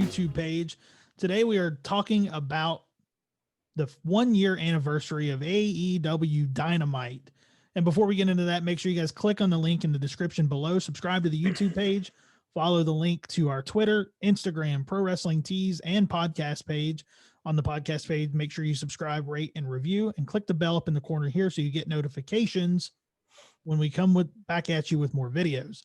YouTube page. Today we are talking about the 1 year anniversary of AEW Dynamite. And before we get into that, make sure you guys click on the link in the description below, subscribe to the YouTube page, follow the link to our Twitter, Instagram, Pro Wrestling Tees, and podcast page. On the podcast page, make sure you subscribe, rate, and review, and click the bell up in the corner here so you get notifications when we come back at you with more videos.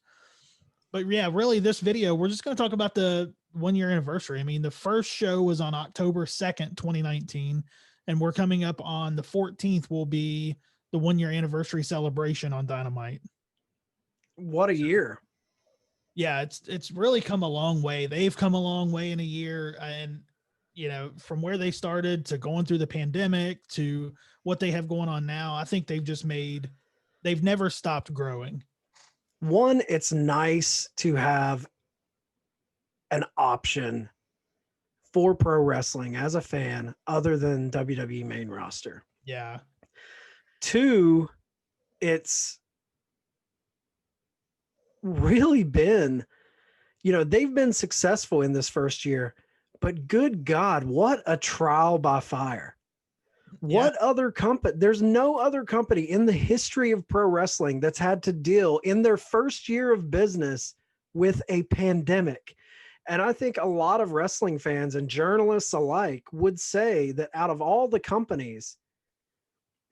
But yeah, really this video, we're just going to talk about the 1 year anniversary. I mean, the first show was on October 2nd, 2019, and we're coming up on the 14th will be the 1 year anniversary celebration on Dynamite. What a year. Yeah, it's really come a long way. They've come a long way in a year, and you know, from where they started to going through the pandemic to what they have going on now, I think they've never stopped growing. One, it's nice to have an option for pro wrestling as a fan other than WWE main roster. Yeah. Two, it's really been, you know, they've been successful in this first year, but good God, what a trial by fire. What other company? There's no other company in the history of pro wrestling that's had to deal in their first year of business with a pandemic. And I think a lot of wrestling fans and journalists alike would say that out of all the companies,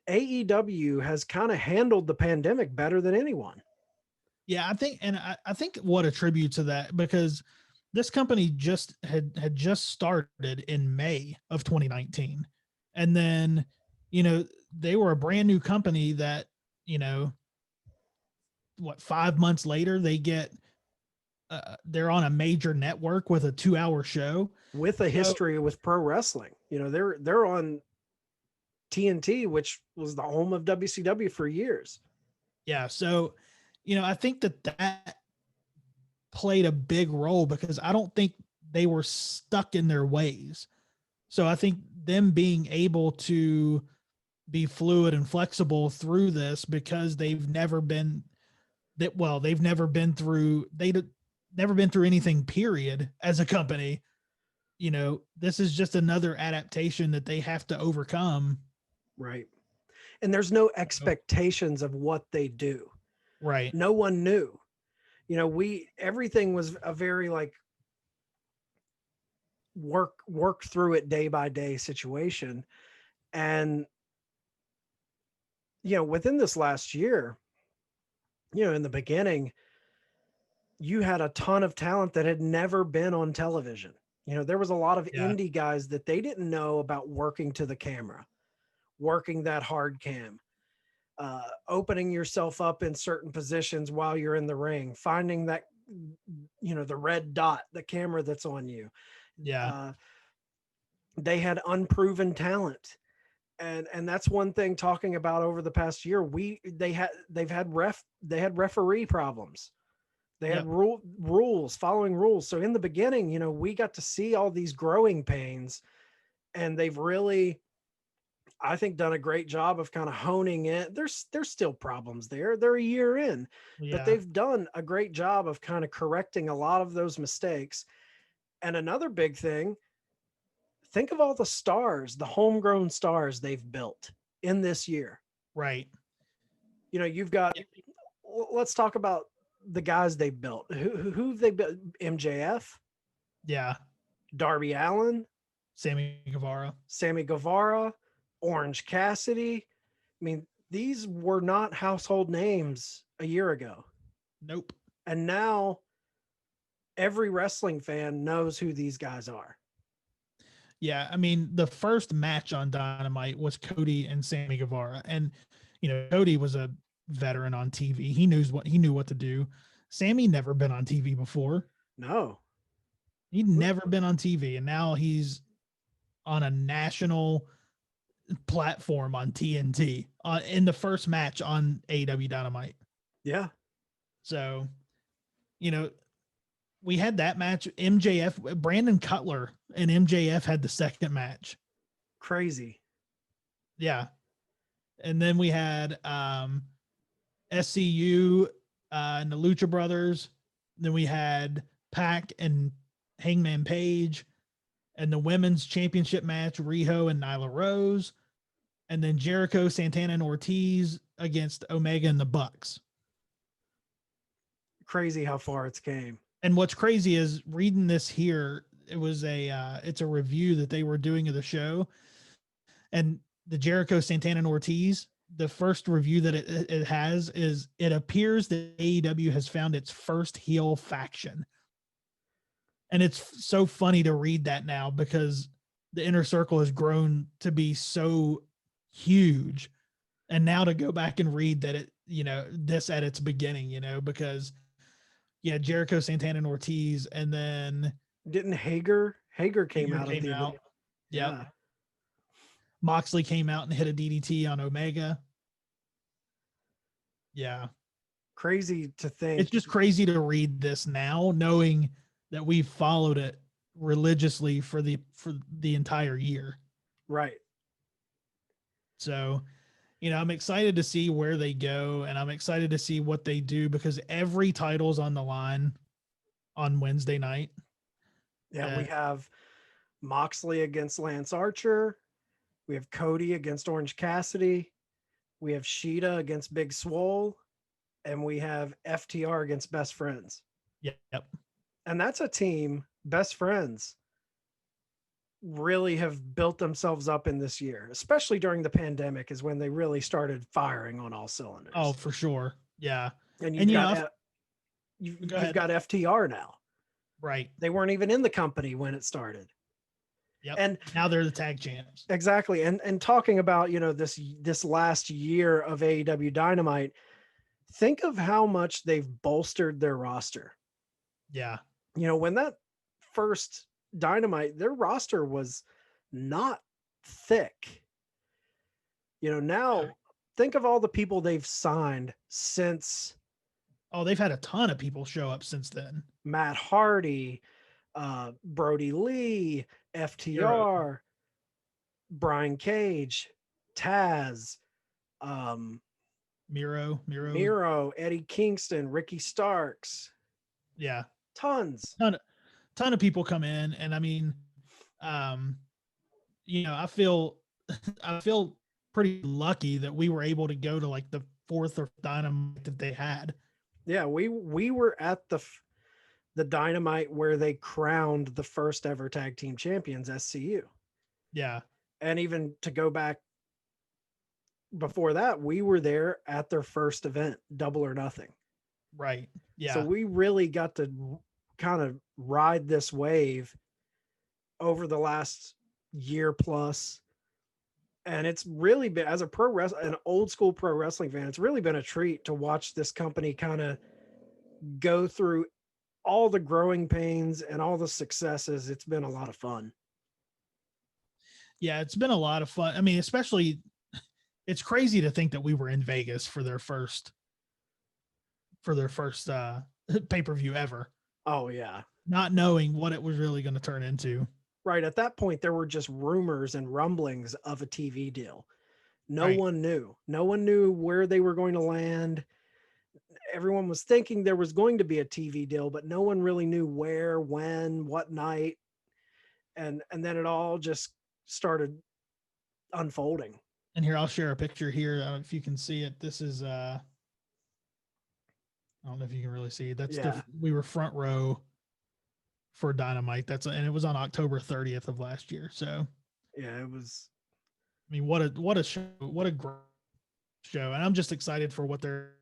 AEW has kind of handled the pandemic better than anyone. Yeah, I think what attributes to that, because this company just had just started in May of 2019. And then, you know, they were a brand new company that, you know, 5 months later they get they're on a major network with a 2-hour show with a history with pro wrestling. You know, they're on TNT, which was the home of WCW for years. Yeah. So, you know, I think that played a big role because I don't think they were stuck in their ways. So I think them being able to be fluid and flexible through this, because they've never been through anything, period, as a company. You know, this is just another adaptation that they have to overcome. Right. And there's no expectations of what they do. Right. No one knew. You know, everything was a very like work through it day by day situation. And, you know, within this last year, you know, in the beginning, you had a ton of talent that had never been on television. You know, there was a lot of indie guys that they didn't know about working to the camera, working that hard cam, opening yourself up in certain positions while you're in the ring, finding that, you know, the red dot, the camera that's on you. Yeah. They had unproven talent. And that's one thing talking about over the past year, they had referee problems. They had rules, following rules. So in the beginning, you know, we got to see all these growing pains, and they've really, I think, done a great job of kind of honing it. There's still problems there. They're a year in, but they've done a great job of kind of correcting a lot of those mistakes. And another big thing, think of all the stars, the homegrown stars they've built in this year. Right. You know, you've got, let's talk about the guys they built. Who they built? MJF. Yeah. Darby Allin. Sammy Guevara. Orange Cassidy. I mean, these were not household names a year ago. Nope. And now every wrestling fan knows who these guys are. Yeah, I mean, the first match on Dynamite was Cody and Sammy Guevara, and you know, Cody was a veteran on TV. He knew what to do. Sammy never been on TV before. No, he'd never been on TV, and now he's on a national platform on TNT in the first match on AEW Dynamite. Yeah. So, you know, we had that match. MJF, Brandon Cutler and MJF had the second match. Crazy. Yeah. And then we had SCU and the Lucha Brothers. Then we had Pac and Hangman Page, and the women's championship match, Riho and Nyla Rose, and then Jericho, Santana, and Ortiz against Omega and the Bucks. Crazy how far it's came. And what's crazy is reading this here, it's a review that they were doing of the show, and the Jericho, Santana, and Ortiz, the first review that it has is, it appears that AEW has found its first heel faction. And it's so funny to read that now because the Inner Circle has grown to be so huge. And now to go back and read that this at its beginning, because Jericho, Santana, and Ortiz, and then didn't Hager came out of the out. Yeah. Moxley came out and hit a DDT on Omega. Yeah. Crazy to think. It's just crazy to read this now, knowing that we followed it religiously for the entire year. Right. So, I'm excited to see where they go, and I'm excited to see what they do, because every title's on the line on Wednesday night. Yeah, we have Moxley against Lance Archer. We have Cody against Orange Cassidy. We have Sheeta against Big Swole. And we have FTR against Best Friends. Yep. And that's a team, Best Friends, really have built themselves up in this year, especially during the pandemic is when they really started firing on all cylinders. Oh, for sure. Yeah. And you've got FTR now. Right. They weren't even in the company when it started. Yep. And now they're the tag champs. Exactly. And talking about, this last year of AEW Dynamite, think of how much they've bolstered their roster. Yeah. When that first Dynamite, their roster was not thick. Now think of all the people they've signed since. Oh, they've had a ton of people show up since then. Matt Hardy, Brody Lee, FTR, Brian Cage, Taz, Miro, Eddie Kingston, Ricky Starks. Yeah. Tons. Ton of people come in, and I mean, I feel pretty lucky that we were able to go to like the fourth or Dynamite that they had. Yeah, we were at the Dynamite where they crowned the first ever tag team champions, SCU. Yeah. And even to go back before that, we were there at their first event, Double or Nothing. Right. Yeah. So we really got to kind of ride this wave over the last year plus. And it's really been, as an old school pro wrestling fan, it's really been a treat to watch this company kind of go through all the growing pains and all the successes. It's been a lot of fun. Yeah, it's been a lot of fun. I mean, especially, it's crazy to think that we were in Vegas for their first pay-per-view ever. Oh yeah. Not knowing what it was really going to turn into. Right. At that point, there were just rumors and rumblings of a TV deal. No one knew where they were going to land. Everyone was thinking there was going to be a TV deal, but no one really knew where, when, what night. And then it all just started unfolding. And here, I'll share a picture here. I don't know if you can see it. This is, I don't know if you can really see. We were front row for Dynamite. And it was on October 30th of last year. So yeah, it was. I mean, what a show! What a great show! And I'm just excited for what their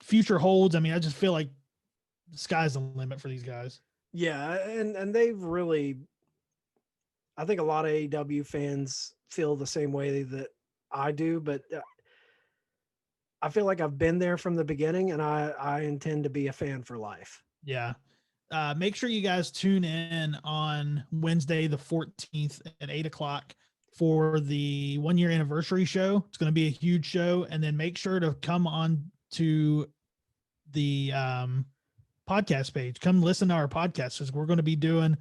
future holds. I mean, I just feel like the sky's the limit for these guys. Yeah, and they've really. I think a lot of AEW fans feel the same way that I do, but I feel like I've been there from the beginning, and I intend to be a fan for life. Yeah. Make sure you guys tune in on Wednesday, the 14th at 8:00 for the 1-year anniversary show. It's going to be a huge show. And then make sure to come on to the podcast page. Come listen to our podcast, because we're going to be doing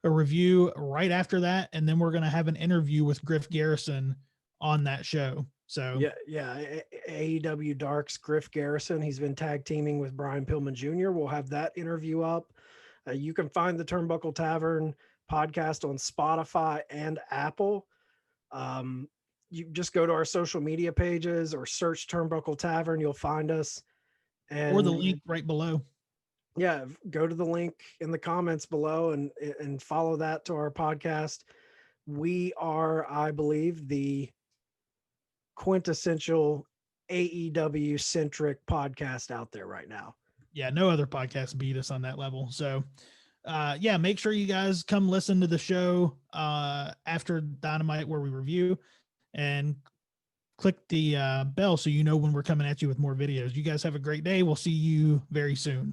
a review right after that. And then we're going to have an interview with Griff Garrison on that show. So yeah. AEW Dark's Griff Garrison. He's been tag teaming with Brian Pillman Jr. We'll have that interview up. You can find the Turnbuckle Tavern podcast on Spotify and Apple. You just go to our social media pages or search Turnbuckle Tavern. You'll find us. Or the And link right below. yeah, go to the link in the comments below and follow that to our podcast. We are, I believe, the quintessential AEW centric podcast out there right now. Yeah, no other podcast beat us on that level. So yeah, make sure you guys come listen to the show after Dynamite where we review, and click the bell so you know when we're coming at you with more videos. You guys have a great day. We'll see you very soon.